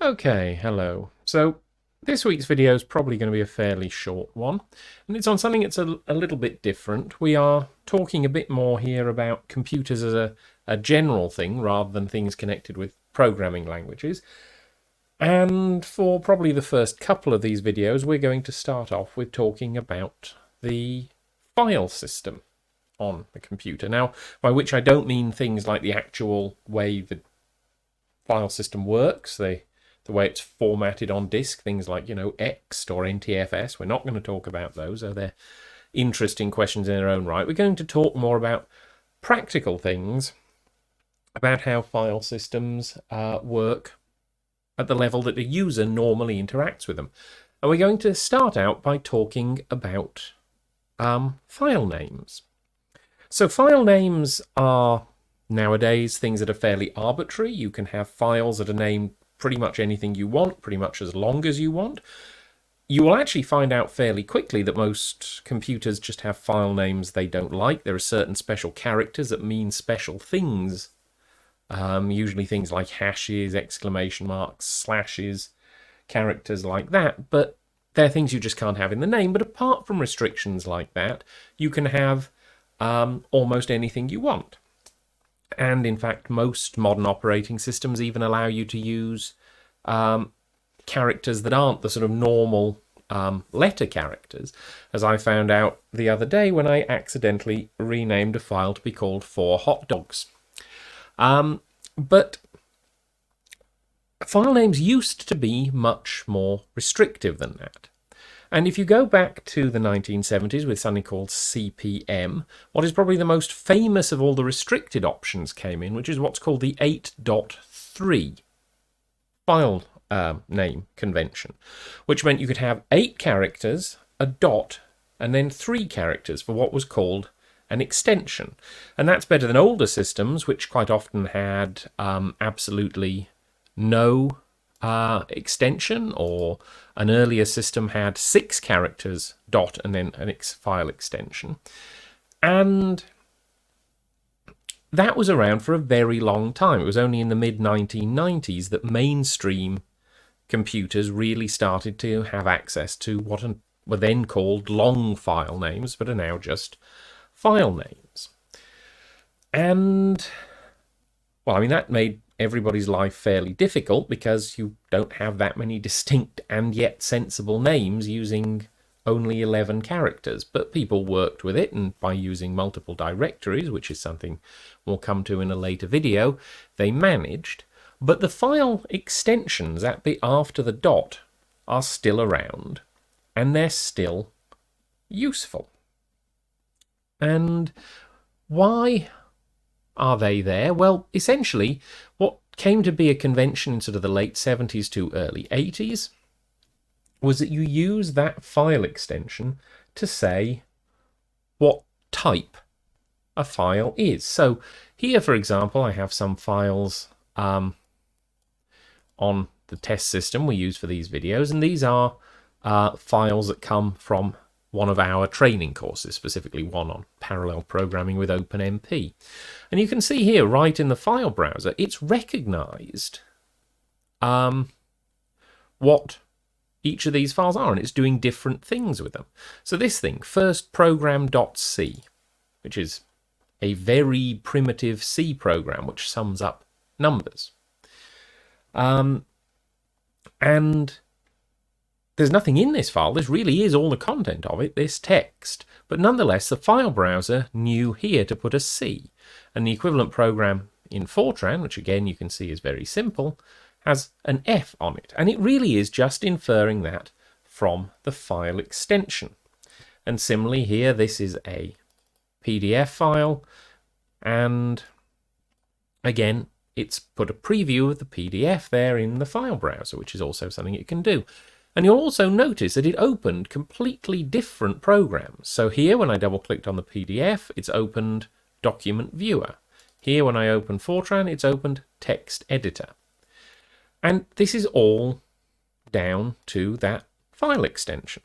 Okay, hello. So this week's video is probably going to be a fairly short one, and it's on something that's a little bit different. We are talking a bit more here about computers as a general thing rather than things connected with programming languages. And for probably the first couple of these videos, we're going to start off with talking about the file system on the computer. Now, by which I don't mean things like the actual way the file system works, the way it's formatted on disk, things like, ext or NTFS. We're not going to talk about those, though they're interesting questions in their own right. We're going to talk more about practical things, about how file systems work at the level that a user normally interacts with them. And we're going to start out by talking about file names. So file names are nowadays things that are fairly arbitrary. You can have files that are named pretty much anything you want, pretty much as long as you want. You will actually find out fairly quickly that most computers just have file names they don't like. There are certain special characters that mean special things. Usually things like hashes, exclamation marks, slashes, characters like that. But they're things you just can't have in the name. But apart from restrictions like that, you can have almost anything you want. And in fact, most modern operating systems even allow you to use characters that aren't the sort of normal letter characters, as I found out the other day when I accidentally renamed a file to be called 4 hot dogs. But file names used to be much more restrictive than that. And if you go back to the 1970s with something called CP/M, what is probably the most famous of all the restricted options came in, which is what's called the 8.3 file name convention, which meant you could have 8 characters, a dot, and then 3 characters for what was called an extension. And that's better than older systems, which quite often had absolutely no extension, or an earlier system had 6 characters, dot, and then an file extension. And that was around for a very long time. It was only in the mid-1990s that mainstream computers really started to have access to what were then called long file names, but are now just file names. And, well, I mean, that made everybody's life fairly difficult because you don't have that many distinct and yet sensible names using only 11 characters. But people worked with it, and by using multiple directories, which is something we'll come to in a later video, they managed. But the file extensions after the dot are still around, and they're still useful. And why are they there? Well, essentially, what came to be a convention in sort of the late 70s to early 80s was that you use that file extension to say what type a file is. So here, for example, I have some files on the test system we use for these videos, and these are files that come from one of our training courses, specifically one on parallel programming with OpenMP. And you can see here, right in the file browser, it's recognized what each of these files are, and it's doing different things with them. So this thing, first program.c, which is a very primitive C program which sums up numbers. And there's nothing in this file. This really is all the content of it, this text. But nonetheless, the file browser knew here to put a C. And the equivalent program in Fortran, which again you can see is very simple, has an F on it. And it really is just inferring that from the file extension. And similarly here, this is a PDF file. And again, it's put a preview of the PDF there in the file browser, which is also something it can do. And you'll also notice that it opened completely different programs. So here, when I double-clicked on the PDF, it's opened Document Viewer. Here, when I open Fortran, it's opened Text Editor. And this is all down to that file extension.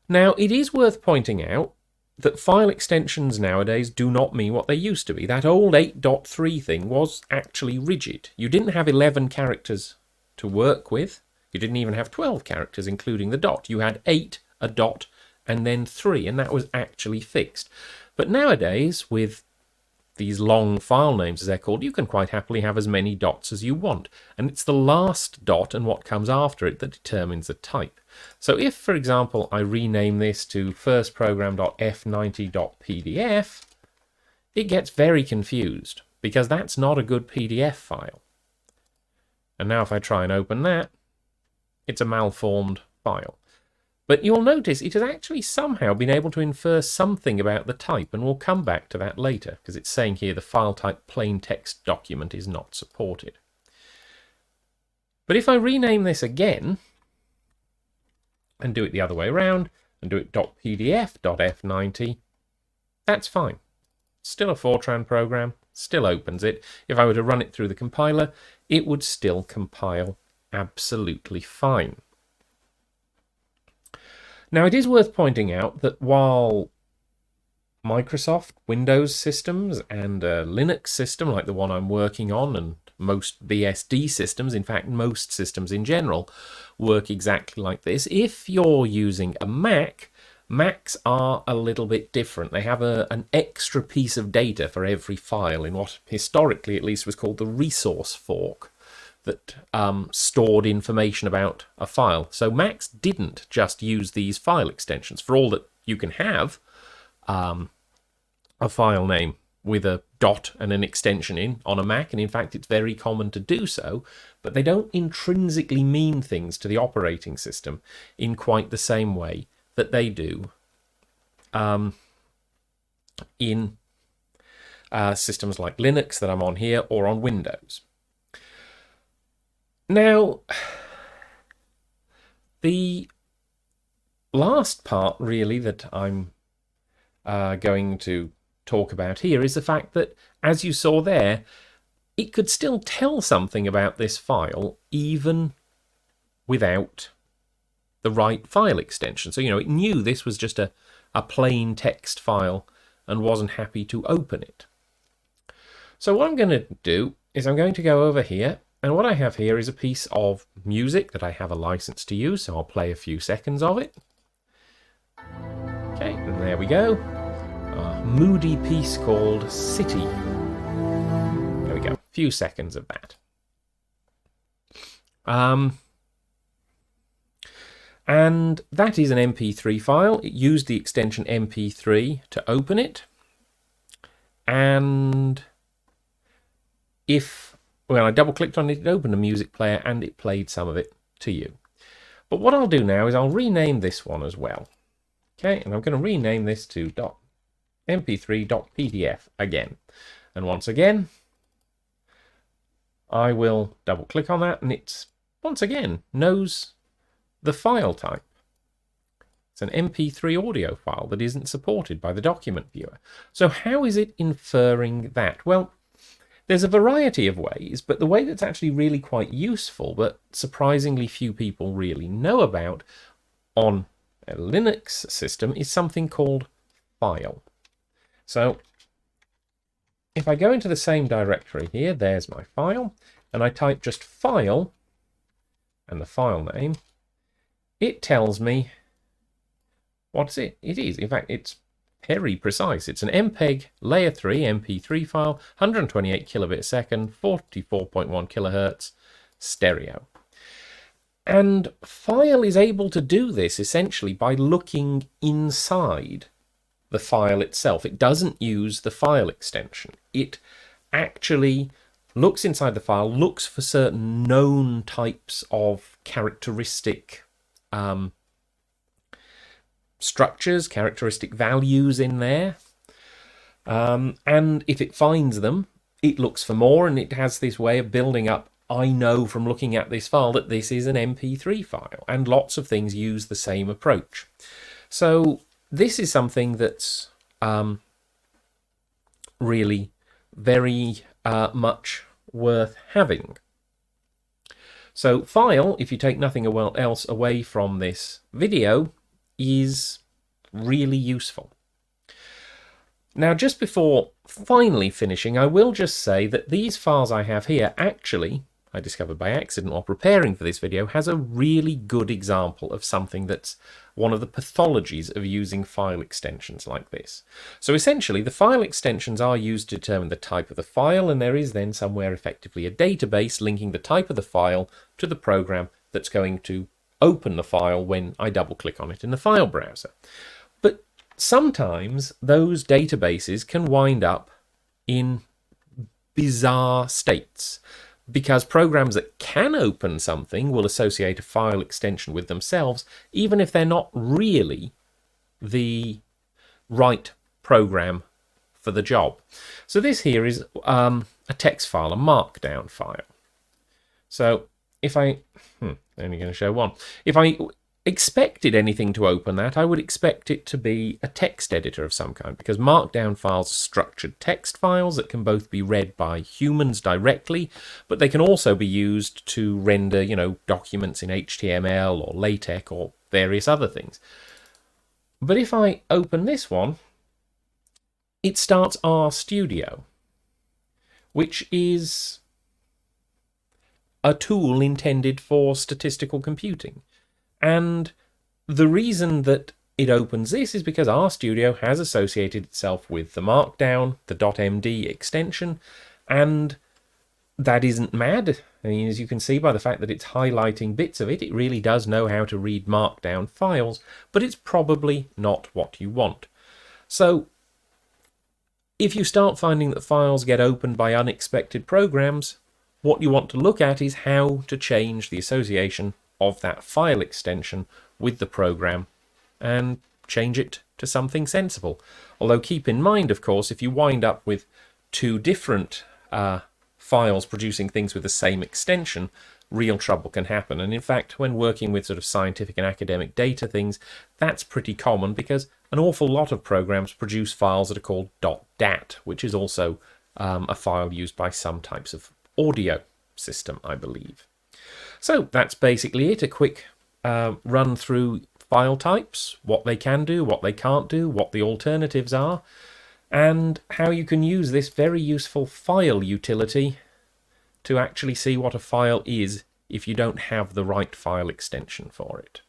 Now, it is worth pointing out that file extensions nowadays do not mean what they used to be. That old 8.3 thing was actually rigid. You didn't have 11 characters to work with. You didn't even have 12 characters, including the dot. You had 8, a dot, and then 3, and that was actually fixed. But nowadays, with these long file names, as they're called, you can quite happily have as many dots as you want. And it's the last dot and what comes after it that determines the type. So if, for example, I rename this to firstprogram.f90.pdf, it gets very confused because that's not a good PDF file. And now if I try and open that, it's a malformed file. But you'll notice it has actually somehow been able to infer something about the type, and we'll come back to that later, because it's saying here the file type plain text document is not supported. But if I rename this again, and do it the other way around, and do it .pdf.f90, that's fine. Still a Fortran program, still opens it. If I were to run it through the compiler, it would still compile absolutely fine. Now, it is worth pointing out that while Microsoft Windows systems and a Linux system like the one I'm working on, and most BSD systems, in fact most systems in general, work exactly like this, if you're using a Mac, Macs are a little bit different. They have an extra piece of data for every file in what historically at least was called the resource fork, that stored information about a file. So Macs didn't just use these file extensions. For all that you can have a file name with a dot and an extension in on a Mac, and in fact it's very common to do so, but they don't intrinsically mean things to the operating system in quite the same way that they do in systems like Linux that I'm on here or on Windows. Now, the last part really that I'm going to talk about here is the fact that, as you saw there, it could still tell something about this file even without the right file extension. So, it knew this was just a plain text file and wasn't happy to open it. So what I'm going to do is I'm going to go over here, and what I have here is a piece of music that I have a license to use, so I'll play a few seconds of it. Okay, and there we go. A moody piece called City. There we go, a few seconds of that. And that is an MP3 file. It used the extension MP3 to open it. And when I double clicked on it, it opened a music player and it played some of it to you. But what I'll do now is I'll rename this one as well. Okay, and I'm going to rename this to .mp3.pdf again. And once again, I will double click on that, and it's once again knows the file type. It's an MP3 audio file that isn't supported by the document viewer. So how is it inferring that? Well, there's a variety of ways, but the way that's actually really quite useful, but surprisingly few people really know about on a Linux system, is something called file. So if I go into the same directory here, there's my file, and I type just file and the file name, it tells me what it is. In fact, it's very precise. It's an MPEG layer 3 MP3 file, 128 kilobit a second, 44.1 kilohertz, stereo. And file is able to do this essentially by looking inside the file itself. It doesn't use the file extension. It actually looks inside the file, looks for certain known types of characteristic structures, characteristic values in there. And if it finds them, it looks for more, and it has this way of building up, I know from looking at this file that this is an MP3 file, and lots of things use the same approach. So this is something that's really very much worth having. So file, if you take nothing else away from this video, is really useful. Now, just before finally finishing, I will just say that these files I have here actually, I discovered by accident while preparing for this video, has a really good example of something that's one of the pathologies of using file extensions like this. So essentially, the file extensions are used to determine the type of the file, and there is then somewhere effectively a database linking the type of the file to the program that's going to open the file when I double click on it in the file browser. But sometimes those databases can wind up in bizarre states, because programs that can open something will associate a file extension with themselves, even if they're not really the right program for the job. So this here is a text file, a markdown file. So if I'm only going to show one. If I expected anything to open that, I would expect it to be a text editor of some kind, because markdown files are structured text files that can both be read by humans directly, but they can also be used to render, documents in HTML or LaTeX or various other things. But if I open this one, it starts RStudio, which is a tool intended for statistical computing. And the reason that it opens this is because RStudio has associated itself with the Markdown, the .md extension, and that isn't mad. I mean, as you can see by the fact that it's highlighting bits of it, it really does know how to read Markdown files, but it's probably not what you want. So if you start finding that files get opened by unexpected programs, what you want to look at is how to change the association of that file extension with the program and change it to something sensible. Although keep in mind, of course, if you wind up with two different files producing things with the same extension, real trouble can happen. And in fact, when working with sort of scientific and academic data things, that's pretty common, because an awful lot of programs produce files that are called .dat, which is also a file used by some types of audio system, I believe. So that's basically it, a quick run through file types, what they can do, what they can't do, what the alternatives are, and how you can use this very useful file utility to actually see what a file is if you don't have the right file extension for it.